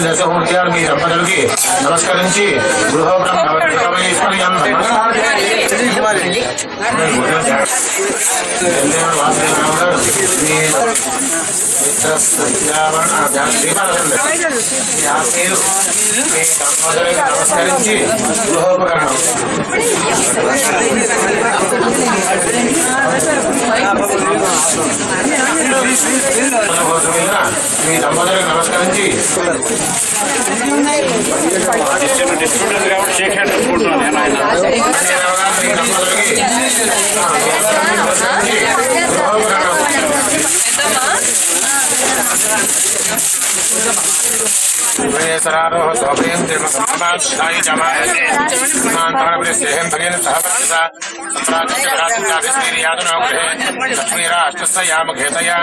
దశమూర్తి మీ దంపతులకి నమస్కరించి నమస్కరించి గృహోపకరణం మీ దంపతులకు నమస్కరించి सरारोह सौभ्यं जन्मसंभ्रमाय जमायते मान्तरप्रेस्तेहं भगेन सहपतिसा संप्राप्तरात्मजातिस्मीर्यादनोग्रहे लक्ष्मीराष्ट्रस्यामघेतया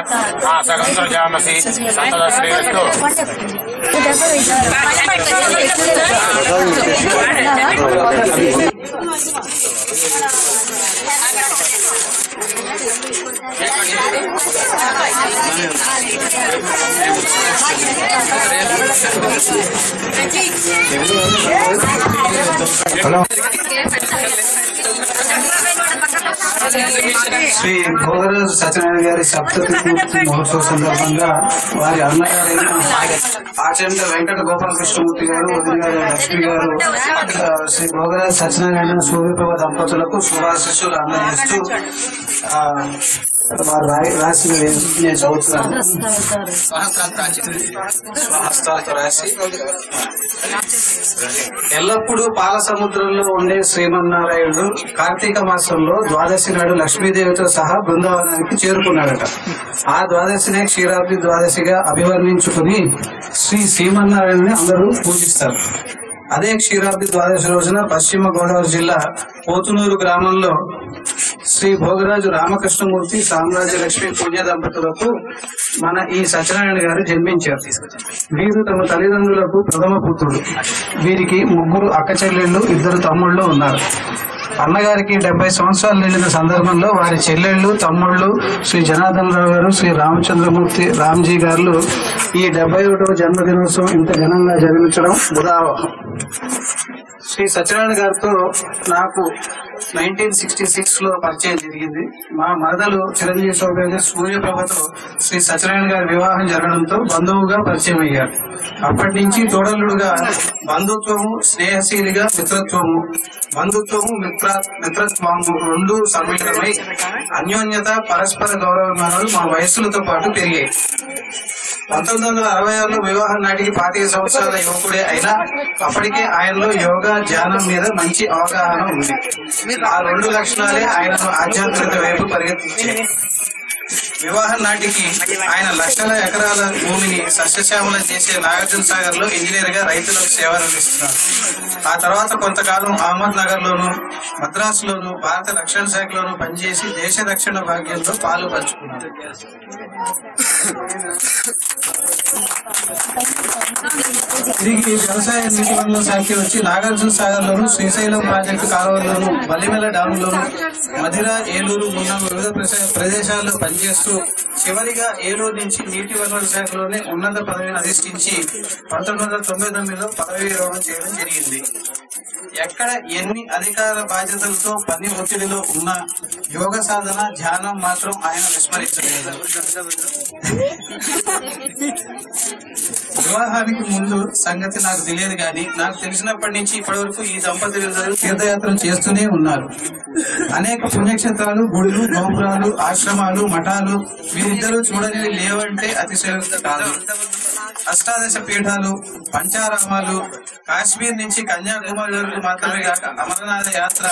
आसगन्धर्जामसि सन्ततश्रीरस्तु శ్రీ భోగరాజు సత్యనారాయణ గారి సప్తతి పూర్తి మహోత్సవ సందర్భంగా వారి అన్నగారైన ఆచండ వెంకట గోపాలకృష్ణమూర్తి గారు, వదిన గారు లక్ష్మి గారు శ్రీ భోగరాజు సత్యనారాయణ సూర్యప్రభ దంపతులకు శుభాశిస్సులు అందజేస్తూ వారు రాసి నేను చదువుతున్నాను. స్వహస్తాలతో రాసి ఎల్లప్పుడూ పాల సముద్రంలో ఉండే శ్రీమన్నారాయణుడు కార్తీక మాసంలో ద్వాదశి నాడు లక్ష్మీదేవితో సహా బృందావనానికి చేరుకున్నాడట. ఆ ద్వాదశినే క్షీరాబ్ది ద్వాదశిగా అభివర్ణించుకుని శ్రీ శ్రీమన్నారాయణుని అందరూ పూజిస్తారు. అదే క్షీరాబ్ది ద్వాదశి రోజున పశ్చిమ గోదావరి జిల్లా పోతునూరు గ్రామంలో శ్రీ భోగరాజు రామకృష్ణమూర్తి సామ్రాజ్య లక్ష్మి పుణ్య దంపతులకు మన ఈ సత్యనారాయణ గారు జన్మించారు. వీరు తమ తల్లిదండ్రులకు ప్రథమ పుత్రుడు. వీరికి ముగ్గురు అక్క చెల్లెళ్ళు, 2 తమ్ముళ్ళు ఉన్నారు. అన్నగారికి 70 సంవత్సరాలు నిండిన సందర్భంలో వారి చెల్లెళ్ళు, తమ్ముళ్ళు శ్రీ జనార్దన్ రావు గారు, శ్రీ రామచంద్రమూర్తి రామ్జీ గారు ఈ 71వ జన్మదినోత్సవం ఇంత ఘనంగా జరిపించడం ఉదాహరణ. శ్రీ సత్యనారాయణ గారితో నాకు 1966 లో పరిచయం జరిగింది. మా మరదలు చిరంజీవి సౌకర్య సూర్యప్రభతో శ్రీ సత్యనారాయణ గారి వివాహం జరగడంతో బంధువుగా పరిచయం అయ్యారు. అప్పటి నుంచి తోడలుడుగా బంధుత్వము, స్నేహశీలిగా మిత్రత్వము, బంధుత్వము మిత్రత్వము రెండు సమ్మిళితమై అన్యోన్యత, పరస్పర గౌరవమానాలు మా వయస్సులతో పాటు పెరిగాయి. 1966లో వివాహం నాటికి 25 సంవత్సరాల యువకుడే అయినా అప్పటికే ఆయనలో యోగా, ధ్యానం మీద మంచి అవగాహన ఉంది. ఆ 2 లక్షణాలే ఆయనను ఆధ్యాత్మికత వైపు పరిగెత్తించాయి. వివాహం నాటికి ఆయన లక్షల ఎకరాల భూమిని సస్యశ్యామలం చేసే నాగార్జున సాగర్ లో ఇంజనీర్ గా రైతులకు సేవలందిస్తున్నారు. ఆ తర్వాత కొంతకాలం అహ్మద్ నగర్ లోను, మద్రాసులోను భారత రక్షణ శాఖలోను పనిచేసి దేశ రక్షణ భాగ్యంలో పాలు పంచుకున్నారు. తిరిగి వ్యవసాయ నీటి వనరుల శాఖ వచ్చి నాగార్జున సాగర్ లోను, శ్రీశైలం ప్రాజెక్టు కాలువల్లోను, బల్లిమెల డాములోను, మధిర, ఏలూరు ఉన్న వివిధ ప్రదేశాల్లో పనిచేస్తూ చివరిగా ఏలూరు నుంచి నీటి వనరుల శాఖలోనే ఉన్నత పదవిని అధిష్ఠించి 1999లో పదవి విరమణ చేయడం జరిగింది. ఎక్కడ ఎన్ని అధికార బాధ్యతలతో పని ఒత్తిడిలో ఉన్న యోగ సాధన, ధ్యానం మాత్రం ఆయన విస్మరించలేదు. వివాహానికి ముందు సంగతి నాకు తెలియదు గాని నాకు తెలిసినప్పటి నుంచి ఇప్పటి వరకు ఈ దంపతులు తీర్థయాత్రలు చేస్తూనే ఉన్నారు. అనేక పుణ్యక్షేత్రాలు, గుడులు, గోపురాలు, ఆశ్రమాలు, మఠాలు వీరిద్దరూ చూడని లేవంటే అతిశయోక్తి కాదు. అష్టాదశ పీఠాలు, పంచారామాలు, కాశ్మీర్ నుంచి కన్యాకుమారి వరకు మాత్రమే కాక అమరనాథ యాత్ర,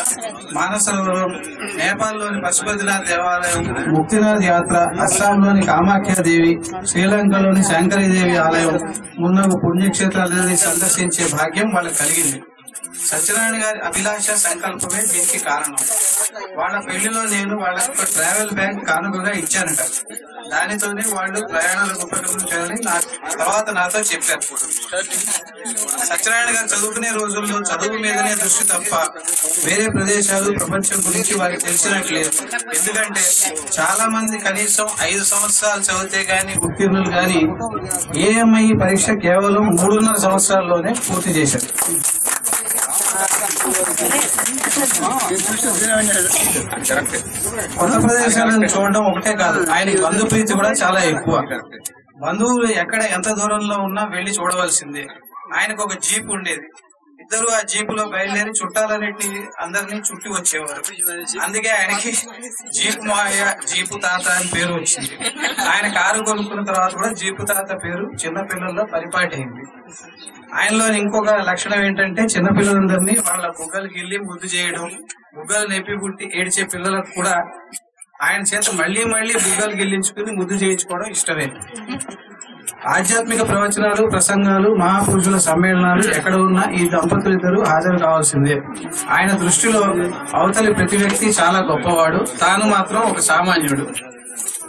మానసరోవరం, నేపాల్లోని పశుపతినాథ్ దేవాలయం, ముక్తినాథ్ యాత్ర, అస్సాంలోని కామాఖ్యాదేవి, శ్రీలంకలోని శంకరీదేవి ఆలయం, మున్నగు పుణ్యక్షేత్రాలని సందర్శించే భాగ్యం వాళ్ళకి కలిగింది. సత్యనారాయణ గారి అభిలాష సంకల్పమే దీనికి కారణం. వాళ్ళ పెళ్లిలో నేను వాళ్ళకు ట్రావెల్ బ్యాగ్ కానుకగా ఇచ్చానట. దానితోనే వాళ్ళు ప్రయాణాలకు ఉపయోగించాలని తర్వాత నాతో చెప్పారు. సత్యనారాయణ గారు చదువుకునే రోజుల్లో చదువు మీదనే దృష్టి తప్ప వేరే ప్రదేశాలు ప్రపంచం గురించి వారికి తెలిసినట్లేదు. ఎందుకంటే చాలా మంది కనీసం 5 సంవత్సరాలు చదివితే గాని ఉత్తీర్ణులు గాని ఏఎంఐ పరీక్ష కేవలం 3.5 సంవత్సరాల్లోనే పూర్తి చేశారు. కొత్త ప్రదేశాలను చూడడం ఒకటే కాదు, ఆయన బంధు ప్రీతి కూడా చాలా ఎక్కువ. బంధువులు ఎక్కడ ఎంత దూరంలో ఉన్నా వెళ్లి చూడవలసిందే. ఆయనకు ఒక జీప్ ఉండేది. ఇద్దరు ఆ జీపులో బయలుదేరి చుట్టాలన్నింటినీ అందరినీ చుట్టి వచ్చేవారు. అందుకే ఆయనకి జీపు మాయ, జీపు తాత అని పేరు వచ్చింది. ఆయన కారు కొనుక్కున్న తర్వాత కూడా జీపు తాత పేరు చిన్నపిల్లల్లో పరిపాటైంది. ఆయనలో ఇంకొక లక్షణం ఏంటంటే చిన్నపిల్లలందరినీ వాళ్ళ బుగ్గలు గిల్లి ముద్దు చేయడం, బుగ్గలు నెప్పి పుట్టి ఏడ్చే పిల్లలకు కూడా ఆయన చేత మళ్లీ బుగ్గలు గిల్లించుకుని ముద్దు చేయించుకోవడం ఇష్టమే. ఆధ్యాత్మిక ప్రవచనాలు, ప్రసంగాలు, మహాపురుషుల సమ్మేళనాలు ఎక్కడ ఉన్నా ఈ దంపతులిద్దరూ హాజరు కావాల్సిందే. ఆయన దృష్టిలో అవతలి ప్రతి వ్యక్తి చాలా గొప్పవాడు, తాను మాత్రం ఒక సామాన్యుడు.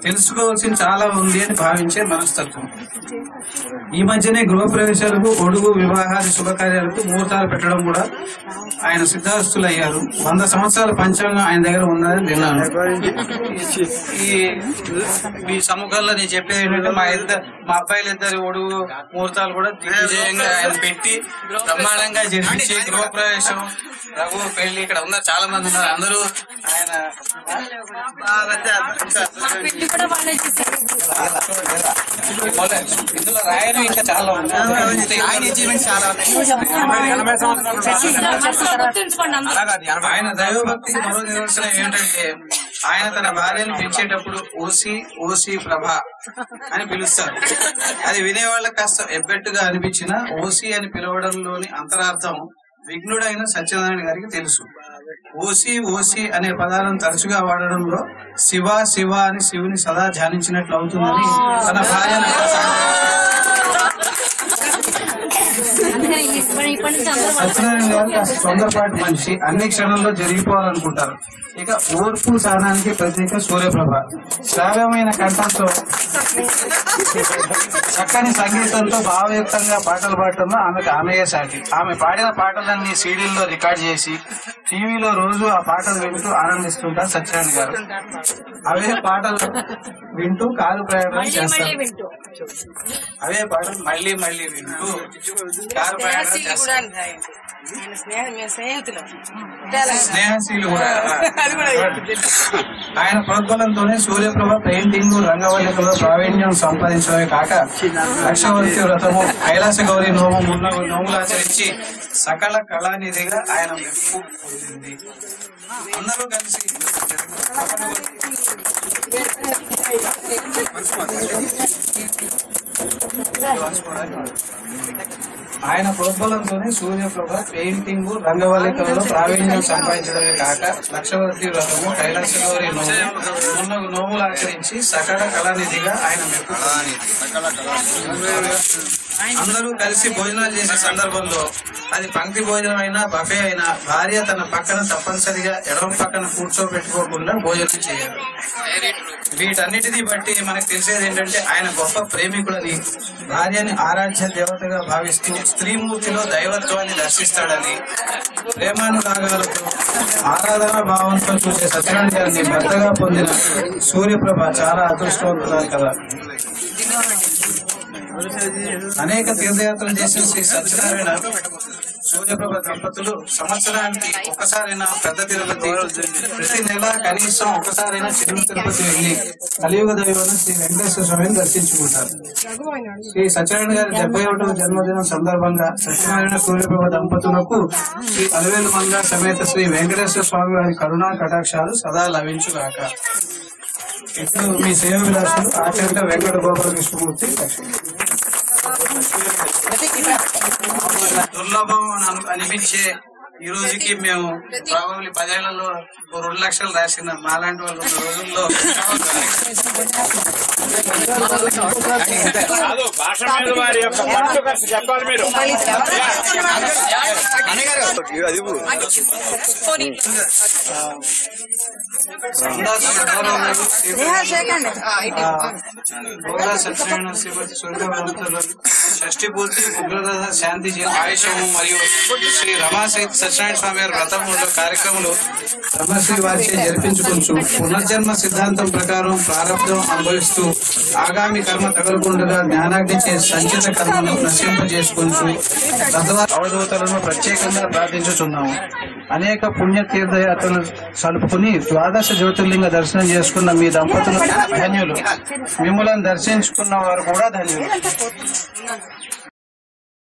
తెలుసుకోవాల్సిన చాలా ఉంది అని భావించే మనస్తత్వం. ఈ మధ్యనే గృహప్రవేశాలకు, ఒడుగు, వివాహాది శుభకార్యాలకు ముహూర్తాలు పెట్టడం కూడా ఆయన సిద్ధాస్తులయ్యారు. 100 సంవత్సరాల పంచాంగం ఆయన దగ్గర ఉన్నదని విన్నాను. ఈ సముఖంలో నేను చెప్పేది ఏంటంటే మా అబ్బాయిలిద్దరి ఒడుగు ముహూర్తాలు కూడా దిగ్విజయంగా ఆయన పెట్టి బ్రహ్మాండంగా జరిపించి గృహప్రవేశం, రఘు పెళ్లి ఇక్కడ ఉన్నారు, చాలా మంది ఉన్నారు. అందరూ ఆయన ఇందులో రాయడం ఇంకా చాలా ఉంది. ఆయన దైవభక్తికి మరో నిదర్శనం ఏంటంటే ఆయన తన భార్యను పెంచేటప్పుడు ఓసి ప్రభ అని పిలుస్తారు. అది వినేవాళ్ళకి కాస్త ఎబ్బెట్టుగా అనిపించినా ఓసి అని పిలవడంలోని అంతరార్థం విఘ్నుడైన సత్యనారాయణ గారికి తెలుసు. ఓసి అనే పదాలను తరచుగా వాడడంలో శివ అని శివుని సదా ధ్యానించినట్లు అవుతుందని తన భార్యను సత్యనారాయణ గారు కాస్త తొందరపాటు మనిషి, అన్ని క్షణంలో జరిగిపోవాలనుకుంటారు. ఇక ఓర్పు సహనానికి ప్రత్యేక సూర్యప్రభ. శ్రావ్యమైన కంఠంతో, చక్కని సంగీతంతో భావయుక్తంగా పాటలు పాడటంలో ఆమెయే సాటి. ఆమె పాడిన పాటలన్నీ సీడీల్లో రికార్డ్ చేసి టీవీలో రోజు ఆ పాటలు వింటూ ఆనందిస్తుంటారు సత్యనారాయణ గారు. అవే పాటలు వింటూ కారు ప్రయాణం చేస్తారు. అవే పాటలు మళ్లీ వింటూ కారు ప్రయాణం చేస్తారు. స్నేహశీలు కూడా. ఆయన ప్రోద్బలంతోనే సూర్యప్రభ పెయింటింగ్, రంగవల్లికలో ప్రావీణ్యం సంపాదించడమే కాక లక్షవర్తి వ్రతము, కైలాస గౌరీ నోములు ఆచరించి సకల కళానిధిగా ఆయన మెప్పు పొందింది. అందరూ కలిసి ఆయన ప్రోద్బలంతోనే సూర్యప్రభ పెయింటింగ్, రంగవల్లికలలో ప్రావీణ్యం సంపాదించడమే కాక లక్షవర్తి వ్రతము, కైలాస గౌరీ నోములు ఆచరించి సకల కళానిధిగా ఆయన మెప్పు. అందరూ కలిసి భోజనాలు చేసే సందర్భంలో, అది పంక్తి భోజనం అయినా బఫే అయినా, భార్య తన పక్కన తప్పనిసరిగా ఎడమ పక్కన కూర్చోబెట్టుకోకుండా భోజనం చేయాలి. వీటన్నిటినీ బట్టి మనకు తెలిసేది ఏంటంటే ఆయన గొప్ప ప్రేమికుడని, భార్యని ఆరాధ్య దేవతగా భావిస్తూ స్త్రీమూర్తిలో దైవత్వాన్ని దర్శిస్తాడని, ప్రేమానురాగాలతో ఆరాధనా భావంతో చూసే సత్యనారాయణ గారిని భర్తగా పొందిన సూర్యప్రభ చాలా అదృష్టవంతురాలు కదా. అనేక తీర్థయాత్రలు చేసిన శ్రీ సత్యనారాయణ సూర్యప్రభ దంపతులు సంవత్సరానికి ఒక్కసారైనా పెద్ద తిరుపతి, ప్రతి నెల కనీసం ఒక్కసారైనా చిన్న తిరుపతి వెళ్లి కలియుగ దైవం శ్రీ వెంకటేశ్వర స్వామిని దర్శించుకుంటారు. శ్రీ సత్యనారాయణ గారి 71వ జన్మదినం సందర్భంగా సత్యనారాయణ సూర్యప్రభ దంపతులకు శ్రీ అలవేలు మంగ సమేత శ్రీ వెంకటేశ్వర స్వామి వారి కరుణా కటాక్షాలు సదా లభించుగాక. ఇప్పుడు మీ సేవ విలాసులు ఆచార్య వెంకట గోపాల కృష్ణమూర్తి. దుర్లభం అనిపించే ఈ రోజుకి మేము ప్రాబబ్లీ 10 ఏళ్లలో 2 లక్షలు రాసిన మాలాంటి వాళ్ళు ఉన్న రోజుల్లో భాష మీద వారి యొక్క పట్టు ఖర్చు చెప్పాలి మీరు. సత్యనారాయణ శ్రీమతి సూర్యకాంతలు షష్ఠి పూర్తి ఉగ్రరథ శాంతి ఆయుషము మరియు శ్రీ రమాశ్రీ సత్యనారాయణ స్వామి వారి వ్రతములు కార్యక్రమాలు రమశ్రీ వారిచే జరిపించుకుంటూ పునర్జన్మ సిద్ధాంతం ప్రకారం ప్రారంభం అనుభవిస్తూ ఆగామి కర్మ తగలకుండగా జ్ఞానాగ్నిచే సంచిత కర్మను నశింపజేసుకుంటూ తద్వారా అవధూతలను ప్రత్యేకంగా ప్రార్థించుచున్నాము. అనేక పుణ్య తీర్థయాత్రలు సలుపుకుని 12 జ్యోతిర్లింగ దర్శనం చేసుకున్న మీ దంపతులు ధన్యులు. మిమ్మల్ని దర్శించుకున్న వారు కూడా ధన్యులు.